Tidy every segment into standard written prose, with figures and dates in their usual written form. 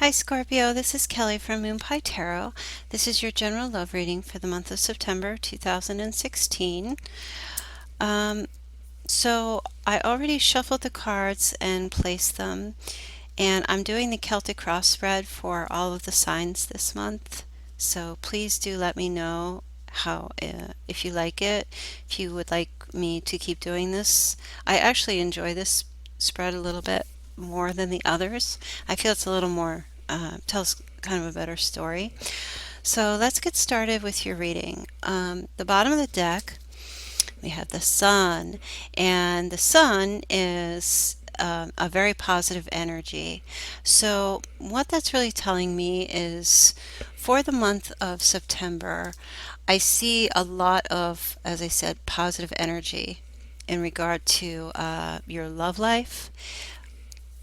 Hi Scorpio, this is Kelly from Moonpietarot. This is your general love reading for the month of September 2016. Um, so I already shuffled the cards and placed them, and I'm doing the Celtic cross spread for all of the signs this month. So please do let me know how if you like it, if you would like me to keep doing this. I actually enjoy this spread a little bit more than the others. I feel it's a little more tells kind of a better story. So let's get started with your reading. The bottom of the deck, we have the sun, and the sun is a very positive energy. So what that's really telling me is for the month of September, I see a lot of, as I said, positive energy in regard to your love life.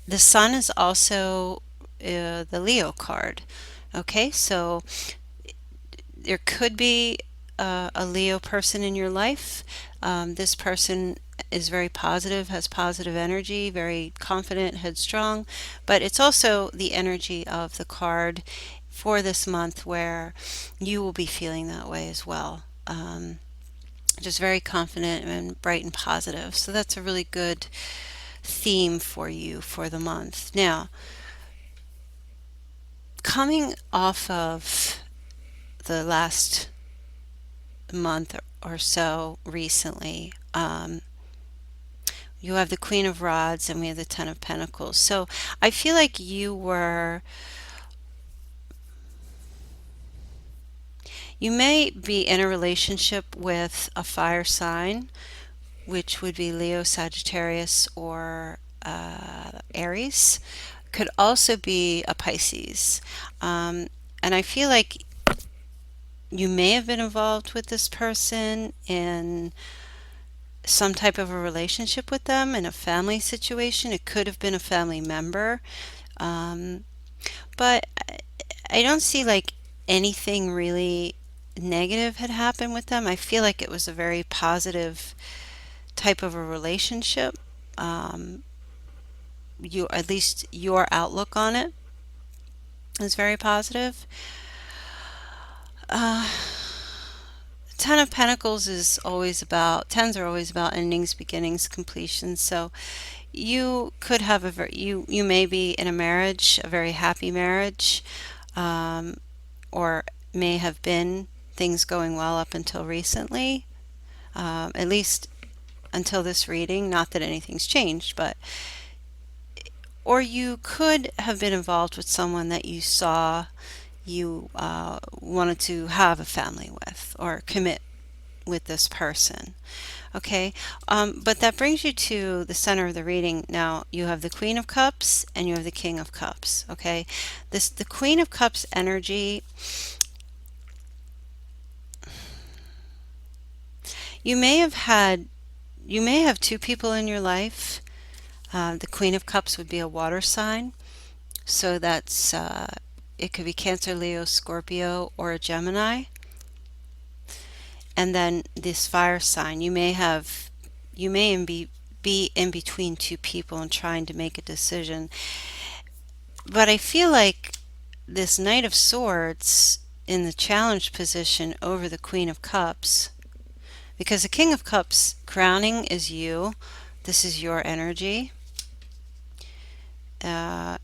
The sun is also the Leo card. Okay, so there could be a Leo person in your life. This person is very positive, has positive energy, very confident, headstrong, but it's also the energy of the card for this month where you will be feeling that way as well. Just very confident and bright and positive. So that's a really good theme for you for the month. Now, coming off of the last month or so recently, you have the Queen of Rods and we have the Ten of Pentacles. So I feel like you may be in a relationship with a fire sign, which would be Leo, Sagittarius, or Aries. Could also be a Pisces. And I feel like you may have been involved with this person in some type of a relationship with them in a family situation. It could have been a family member. Um, but I don't see like anything really negative had happened with them. I feel like it was a very positive type of a relationship. Um, at least your outlook on it is very positive. Uh, Ten of Pentacles is always about, tens are always about endings, beginnings, completions. So you could have you may be in a marriage, a very happy marriage, um, or may have been things going well up until recently, at least until this reading. Not that anything's changed, but or you could have been involved with someone that you saw you wanted to have a family with or commit with this person. Okay, but that brings you to the center of the reading. Now you have the Queen of Cups and you have the King of Cups. Okay, the Queen of Cups energy. You may have had, you may have two people in your life. The Queen of Cups would be a water sign, so that's it could be Cancer, Leo, Scorpio, or a Gemini. And then this fire sign, you may be in between two people and trying to make a decision. But I feel like this Knight of Swords in the challenge position over the Queen of Cups, because the King of Cups crowning is you. This is your energy. Uh,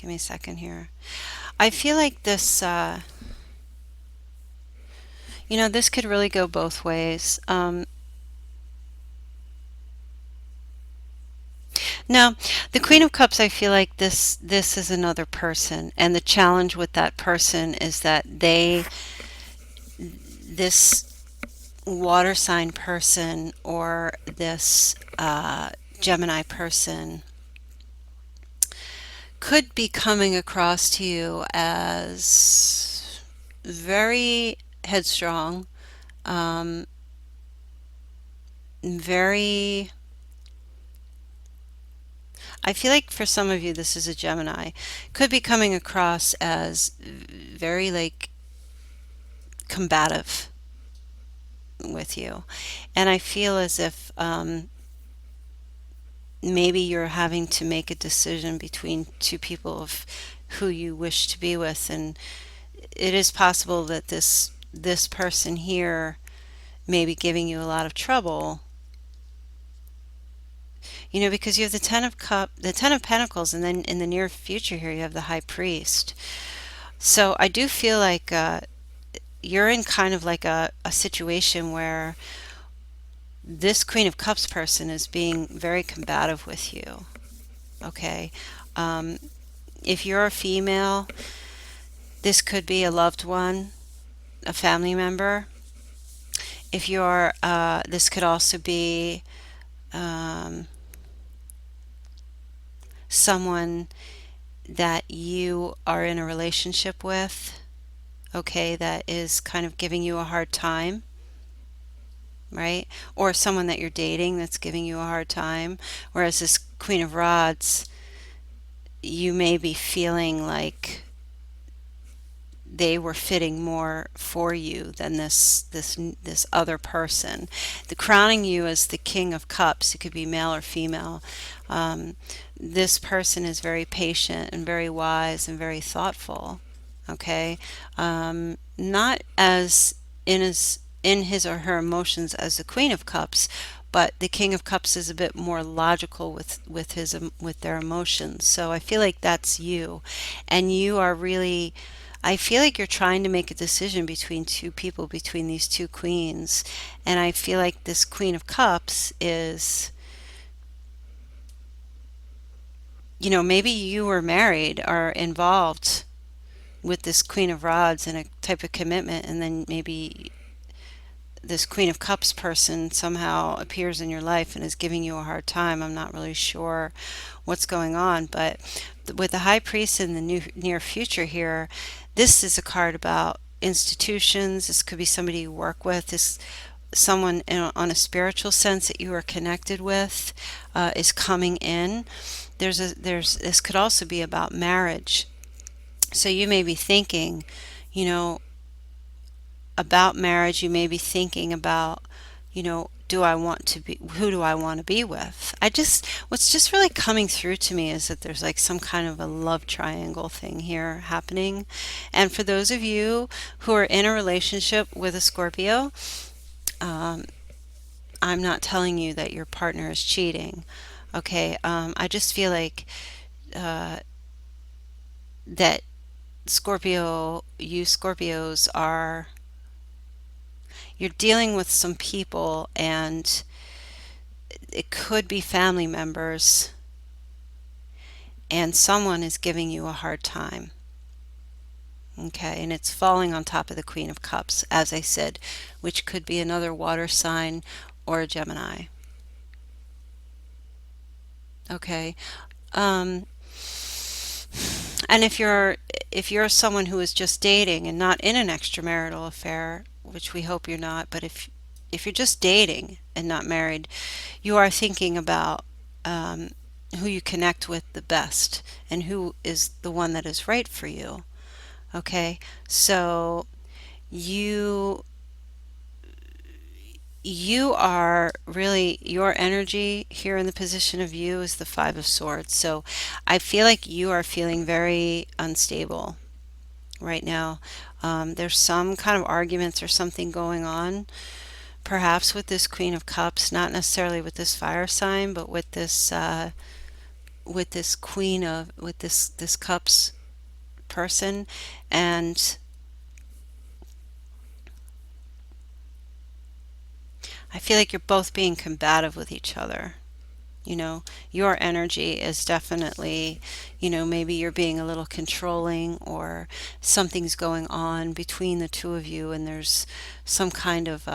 Give me a second here. I feel like this, this could really go both ways. Now, the Queen of Cups, I feel like this is another person, and the challenge with that person is that this water sign person or this Gemini person could be coming across to you as very headstrong, um, very. I feel like for some of you, this is a Gemini, could be coming across as very like combative. with you. And I feel as if maybe you're having to make a decision between two people of who you wish to be with, and it is possible that this person here may be giving you a lot of trouble, because you have the Ten of Pentacles, and then in the near future here you have the High Priest. So I do feel like you're in kind of like a situation where this Queen of Cups person is being very combative with you. Okay. Um, if you're a female, this could be a loved one, a family member. If you're, this could also be um, someone that you are in a relationship with, okay, that is kind of giving you a hard time, right? Or someone that you're dating that's giving you a hard time. Whereas this Queen of Rods, you may be feeling like they were fitting more for you than this other person. The crowning you as the King of Cups, it could be male or female. Um, this person is very patient and very wise and very thoughtful. Okay, not as in his or her emotions as the Queen of Cups, but the King of Cups is a bit more logical with their emotions. So I feel like that's you, and you are really. I feel like you're trying to make a decision between two people, between these two queens, and I feel like this Queen of Cups is, maybe you were married or involved with this Queen of Rods in a type of commitment, and then maybe this Queen of Cups person somehow appears in your life and is giving you a hard time. I'm not really sure what's going on, but with the High Priest in the near future here, this is a card about institutions. This could be somebody you work with. This someone on a spiritual sense that you are connected with is coming in. This could also be about marriage. So you may be thinking, you know, about marriage. You may be thinking about, do I want to be, who do I want to be with? What's just really coming through to me is that there's like some kind of a love triangle thing here happening. And for those of you who are in a relationship with a Scorpio, um, I'm not telling you that your partner is cheating. Okay. I just feel like uh, that you Scorpios you're dealing with some people, and it could be family members, and someone is giving you a hard time. Okay, and it's falling on top of the Queen of Cups, as I said, which could be another water sign or a Gemini. Okay. Um, and if you're someone who is just dating and not in an extramarital affair, which we hope you're not, but if you're just dating and not married, you are thinking about um, who you connect with the best and who is the one that is right for you. Okay, so you you are really, your energy here in the position of you is the Five of Swords. So I feel like you are feeling very unstable right now. There's some kind of arguments or something going on, perhaps with this Queen of Cups, not necessarily with this fire sign, but with this this Cups person, and I feel like you're both being combative with each other. Your energy is definitely, maybe you're being a little controlling, or something's going on between the two of you, and there's some kind of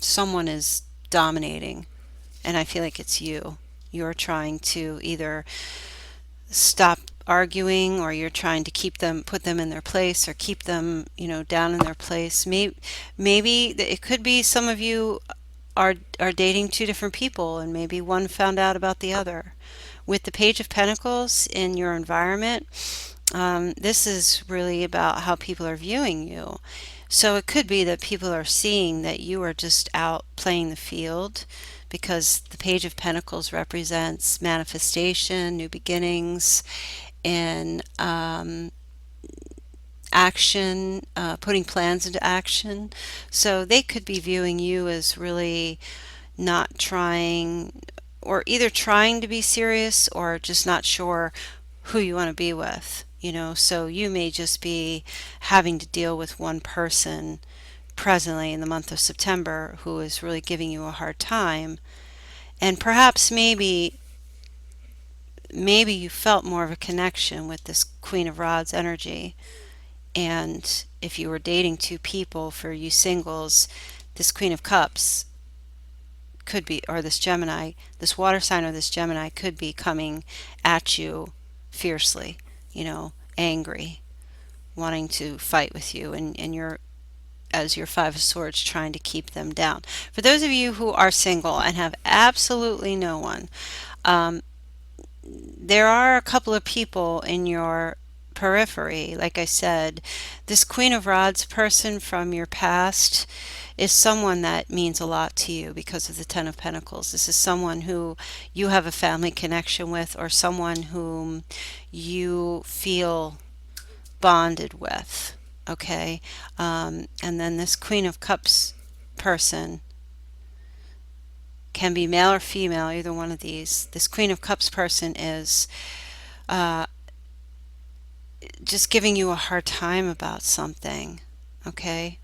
someone is dominating, and I feel like it's you. You're trying to either stop arguing, or you're trying to put them in their place, or keep them, down in their place. Maybe it could be some of you are dating two different people, and maybe one found out about the other. With the Page of Pentacles in your environment, This is really about how people are viewing you. So it could be that people are seeing that you are just out playing the field because the Page of Pentacles represents manifestation, new beginnings, and action, putting plans into action. So they could be viewing you as really not trying, or either trying to be serious or just not sure who you want to be with. So you may just be having to deal with one person presently in the month of September who is really giving you a hard time. And perhaps maybe you felt more of a connection with this Queen of Rods energy. And if you were dating two people, for you singles, this Queen of Cups could be, or this Gemini, this water sign or this Gemini could be coming at you fiercely, angry, wanting to fight with you, and you're, as your Five of Swords, trying to keep them down. For those of you who are single and have absolutely no one, um, there are a couple of people in your periphery. Like I said, this Queen of Rods person from your past is someone that means a lot to you because of the Ten of Pentacles. This is someone who you have a family connection with, or someone whom you feel bonded with. Okay? And then this Queen of Cups person can be male or female, either one of these. This Queen of Cups person is uh, just giving you a hard time about something. Okay?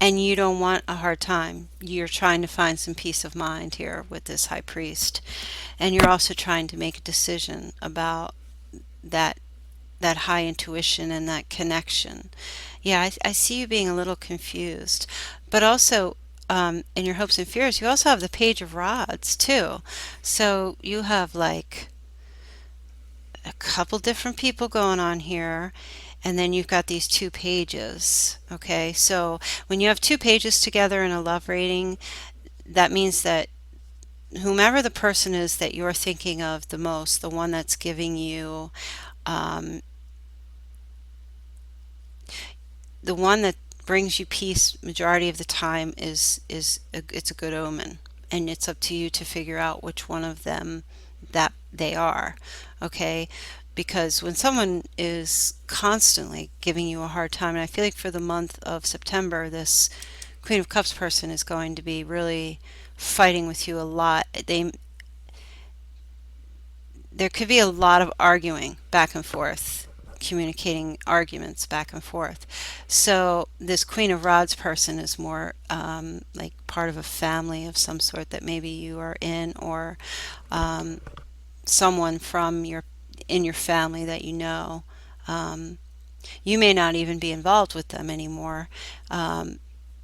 And you don't want a hard time. You're trying to find some peace of mind here with this High Priest. And you're also trying to make a decision about that that high intuition and that connection. Yeah, I see you being a little confused. But also, in your hopes and fears, you also have the Page of Rods, too. So you have like a couple different people going on here, and then you've got these two pages. Okay, so when you have two pages together in a love reading, that means that whomever the person is that you're thinking of the most, the one that's giving you, um, the one that brings you peace majority of the time, it's a good omen, and it's up to you to figure out which one of them that they are. Okay, because when someone is constantly giving you a hard time, and I feel like for the month of September, this Queen of Cups person is going to be really fighting with you a lot. There could be a lot of arguing back and forth, communicating arguments back and forth. So this Queen of Rods person is more like part of a family of some sort that maybe you are in, or um, someone from your in your family that you know. Um, you may not even be involved with them anymore. Um,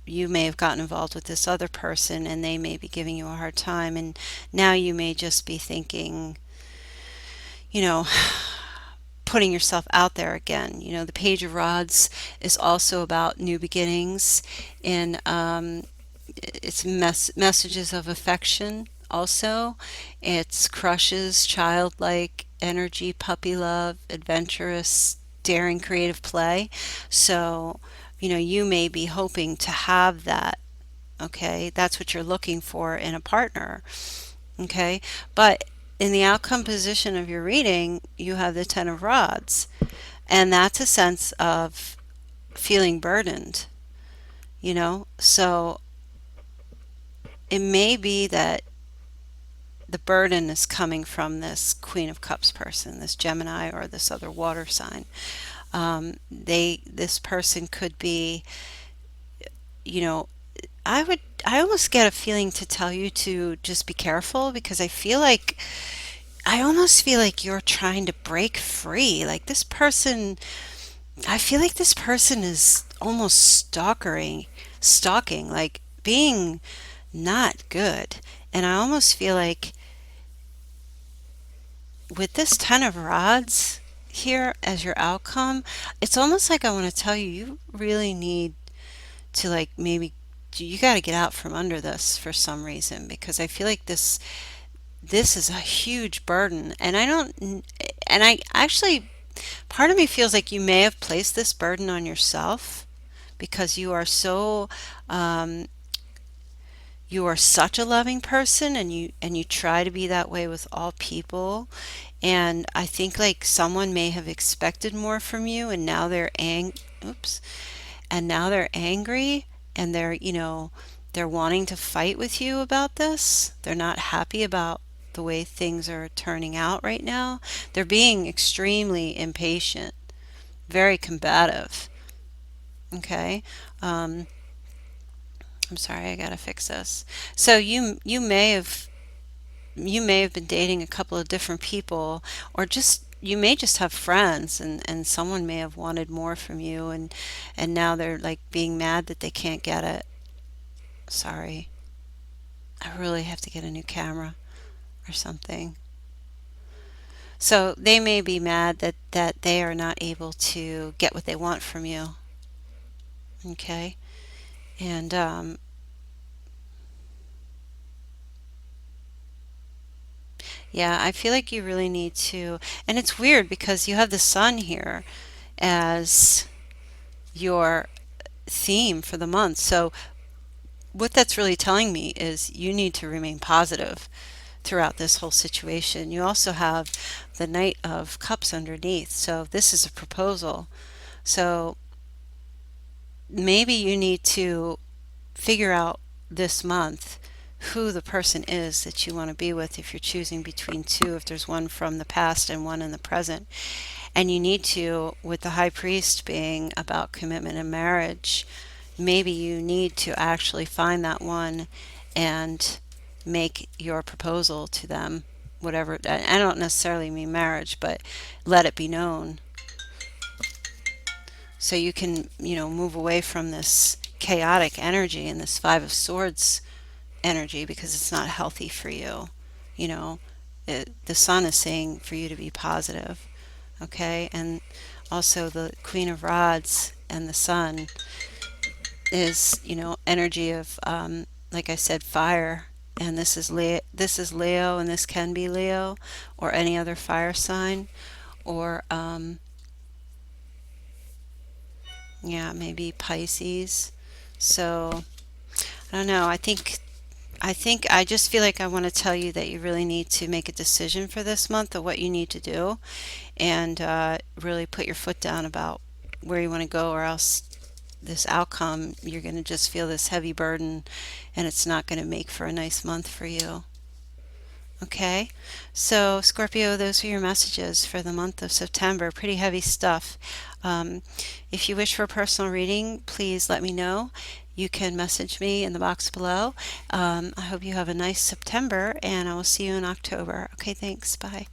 you may have gotten involved with this other person and they may be giving you a hard time, and now you may just be thinking, you know, putting yourself out there again. The Page of Rods is also about new beginnings, and it's messages of affection also. It's crushes, childlike energy, puppy love, adventurous, daring, creative play. So, you may be hoping to have that. Okay, that's what you're looking for in a partner. Okay, but in the outcome position of your reading, you have the Ten of Rods, and that's a sense of feeling burdened, So it may be that the burden is coming from this Queen of Cups person, this Gemini or this other water sign. This person could be, you know, I almost get a feeling to tell you to just be careful, because I almost feel like you're trying to break free. Like this person, I feel like this person is almost stalking, like being not good. And I almost feel like with this Ten of Rods here as your outcome, it's almost like I want to tell you, you really need to, like, maybe you got to get out from under this for some reason, because I feel like this is a huge burden. And I don't, and I actually, part of me feels like you may have placed this burden on yourself because you are so, um, you are such a loving person, and you try to be that way with all people. And I think like someone may have expected more from you, and now oops, and now they're angry, and they're wanting to fight with you about this. They're not happy about the way things are turning out right now. They're being extremely impatient, very combative. Okay. um, I'm sorry, I gotta fix this. So you may have been dating a couple of different people, or just you may just have friends, and someone may have wanted more from you, and now they're like being mad that they can't get it. Sorry, I really have to get a new camera or something. So they may be mad that they are not able to get what they want from you. Okay. And yeah, I feel like you really need to, and it's weird because you have the sun here as your theme for the month. So what that's really telling me is you need to remain positive throughout this whole situation. You also have the Knight of Cups underneath. So this is a proposal. So maybe you need to figure out this month who the person is that you want to be with, if you're choosing between two, if there's one from the past and one in the present. And you need to, with the high priest being about commitment and marriage, maybe you need to actually find that one and make your proposal to them, whatever. I don't necessarily mean marriage, but let it be known, so you can, move away from this chaotic energy and this Five of Swords energy, because it's not healthy for you. You know, the sun is saying for you to be positive, okay? And also the Queen of Rods and the sun is, energy of, like I said, fire. And this is Leo, and this can be Leo or any other fire sign, or yeah, maybe Pisces. So I don't know. I think I just feel like I want to tell you that you really need to make a decision for this month of what you need to do, and really put your foot down about where you want to go, or else this outcome, you're going to just feel this heavy burden, and it's not going to make for a nice month for you. Okay, so Scorpio, those are your messages for the month of September. Pretty heavy stuff. If you wish for a personal reading, please let me know. You can message me in the box below. I hope you have a nice September, and I will see you in October. Okay, thanks. Bye.